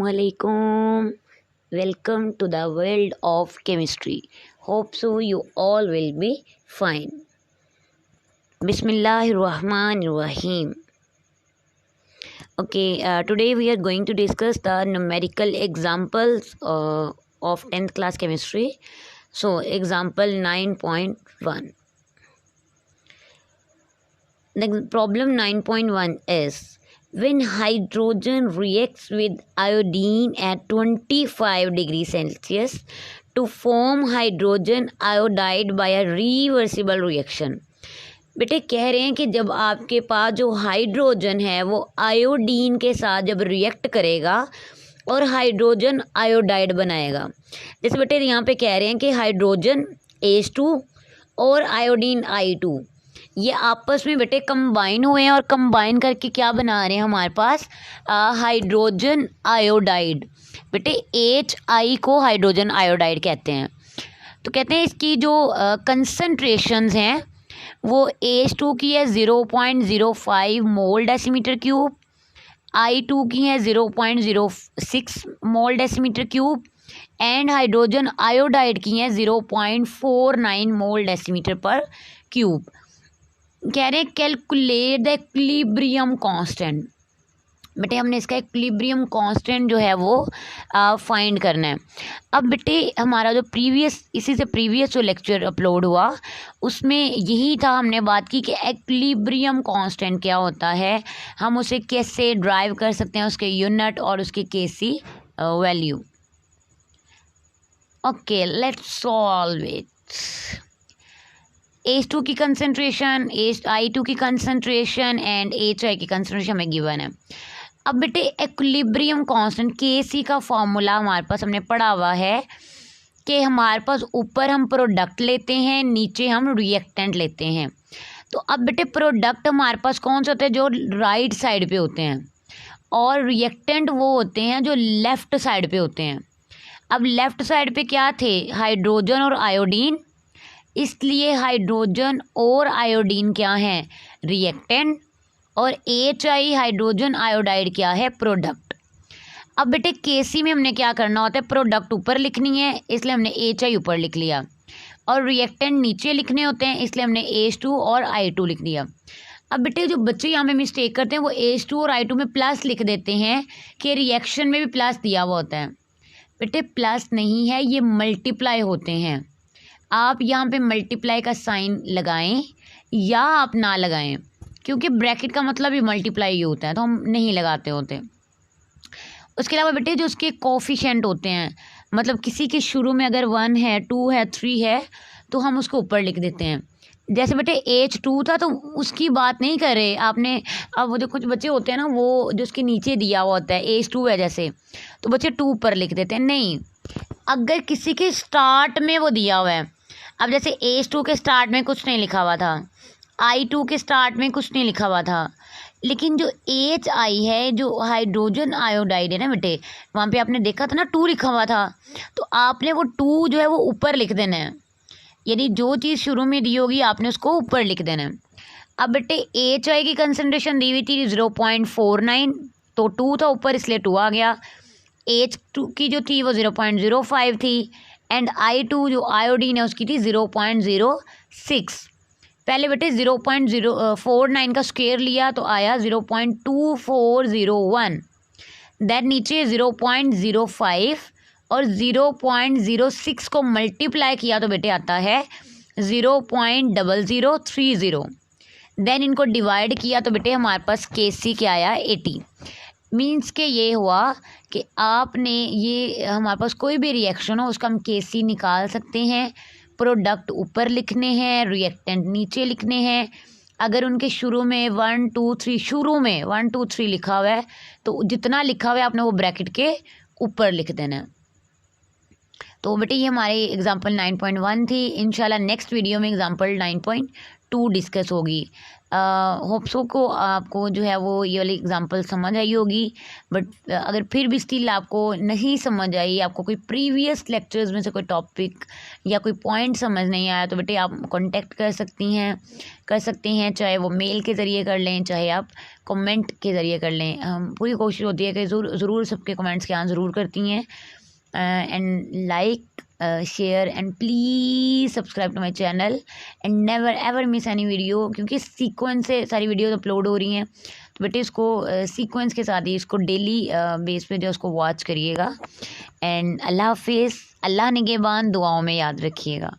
Assalamualaikum. Welcome to the world of chemistry. Hope so you all will be fine. Bismillahirrahmanirrahim. Okay, today we are going to discuss the numerical examples of 10th class chemistry. So, example 9.1. The problem 9.1 is, when hydrogen reacts with iodine at 25 degrees Celsius to form hydrogen iodide by a reversible reaction. बेटे कह रहे हैं कि जब आपके पास जो hydrogen है वो आयोडीन के साथ जब रिएक्ट करेगा और हाइड्रोजन आयोडाइड बनाएगा। जैसे बेटे यहाँ पे कह रहे हैं कि हाइड्रोजन H2 और आयोडीन I2 ये आपस में बेटे कंबाइन हुए हैं और कंबाइन करके क्या बना रहे हैं हमारे पास हाइड्रोजन आयोडाइड। बेटे HI को हाइड्रोजन आयोडाइड कहते हैं। तो कहते हैं इसकी जो कंसंट्रेशंस हैं वो H2 की है 0.05 मोल डेसीमीटर क्यूब, I2 की है 0.06 mole decimetre cube and hydrogen iodide की है 0.49 मोल डेसीमीटर पर क्यूब। कह रहे हैं कैलकुलेट द इक्विलिब्रियम कांस्टेंट। बेटे हमने इसका इक्विलिब्रियम कांस्टेंट जो है वो फाइंड करना है। अब बेटे हमारा जो इसी से प्रीवियस जो लेक्चर अपलोड हुआ उसमें यही था, हमने बात की कि इक्विलिब्रियम कांस्टेंट क्या होता है, हम उसे कैसे ड्राइव कर सकते हैं, उसके यूनिट और उसके KC value. Okay, let's solve it. H2 की कंसंट्रेशन, I2 की कंसंट्रेशन एंड HI की कंसंट्रेशन हमें गिवन है। अब बेटे इक्विलिब्रियम कांस्टेंट Kc का फॉर्मूला हमारे पास हमने पढ़ा हुआ है कि हमारे पास ऊपर हम प्रोडक्ट लेते हैं, नीचे हम रिएक्टेंट लेते हैं। तो अब बेटे प्रोडक्ट हमारे पास कौन से होते हैं, जो राइट साइड पे होते हैं, और रिएक्टेंट वो होते हैं जो लेफ़्ट साइड पे होते हैं। अब लेफ़्ट साइड पे क्या थे, हाइड्रोजन और आयोडीन, इसलिए हाइड्रोजन और आयोडीन क्या है, रिएक्टेंट, और HI हाइड्रोजन आयोडाइड क्या है, प्रोडक्ट। अब बेटे Kc में हमने क्या करना होता है, प्रोडक्ट ऊपर लिखनी है इसलिए हमने HI ऊपर लिख लिया, और रिएक्टेंट नीचे लिखने होते हैं इसलिए हमने H2 और I2 लिख दिया। अब बेटे जो बच्चे यहाँ पे मिस्टेक करते हैं वो H2 और I2 में प्लस लिख देते हैं कि रिएक्शन में भी प्लस दिया हुआ होता है। बेटे प्लस नहीं है, ये मल्टीप्लाई होते हैं। आप यहाँ पे मल्टीप्लाई का साइन लगाएं या आप ना लगाएं, क्योंकि ब्रैकेट का मतलब ही मल्टीप्लाई ही होता है तो हम नहीं लगाते होते। उसके अलावा बेटे जो उसके कोफिशिएंट होते हैं, मतलब किसी के शुरू में अगर 1 है, 2 है, 3 है तो हम उसको ऊपर लिख देते हैं। जैसे बेटे H2 था तो उसकी बात नहीं कर रहे आपने। अब वो जो कुछ बच्चे होते हैं ना, वो जो उसके नीचे दिया हुआ होता है H2 है जैसे, तो बच्चे 2 ऊपर लिख देते हैं। नहीं, अगर किसी के स्टार्ट में वो दिया हुआ है, अब जैसे H2 के स्टार्ट में कुछ नहीं लिखा हुआ था, I2 के स्टार्ट में कुछ नहीं लिखा हुआ था, लेकिन जो HI है, जो हाइड्रोजन आयोडाइड है ना बेटे, वहाँ पे आपने देखा था ना 2 लिखा हुआ था, तो आपने वो 2 जो है वो ऊपर लिख देना है। यानी जो चीज़ शुरू में दी होगी आपने उसको ऊपर लिख देना है। अब बेटे HI की कंसंट्रेशन दी हुई थी 0.49, तो 2 था ऊपर इसलिए 2 आ गया। H2 की जो थी वो 0.05 थी एंड I2 जो आयोडीन है उसकी थी 0.06। पहले बेटे 0.049 का स्क्वायर लिया तो आया 0.2401, देन नीचे 0.05 और 0.06 को मल्टीप्लाई किया तो बेटे आता है 0.0030। देन इनको डिवाइड किया तो बेटे हमारे पास Kc क्या आया, 80। मीन्स के ये हुआ कि आपने ये हमारे पास कोई भी रिएक्शन हो उसका हम Kc निकाल सकते हैं। प्रोडक्ट ऊपर लिखने हैं, रिएक्टेंट नीचे लिखने हैं। अगर उनके शुरू में 1 2 3 शुरू में 1 2 3 लिखा हुआ है तो जितना लिखा हुआ है आपने वो ब्रैकेट के ऊपर लिख देना है। तो बेटे ये हमारे एग्जाम्पल 9.1 थी। इंशाल्लाह नेक्स्ट वीडियो में एग्जाम्पल 9.2 डिस्कस होगी। होप्सो को आपको जो है वो ये वाली एग्जांपल समझ आई होगी। बट अगर फिर भी स्टिल आपको नहीं समझ आई, आपको कोई प्रीवियस लेक्चर्स में से कोई टॉपिक या कोई पॉइंट समझ नहीं आया, तो बेटे आप कांटेक्ट कर सकते हैं, चाहे वो मेल के ज़रिए कर लें, चाहे आप कमेंट के ज़रिए कर लें। पूरी कोशिश होती है कि ज़रूर सबके कमेंट्स के आंसर ज़रूर करती हैं। and like, share and please subscribe to my channel and never ever miss any video, क्योंकि सीक्वेंस से सारी वीडियोस अपलोड हो रही हैं। तो बेटे इसको सीक्वेंस के साथ ही इसको डेली बेस पे जो उसको वॉच करिएगा। एंड अल्लाह हाफिज़, अल्लाह निगहबान, दुआओं में याद रखिएगा।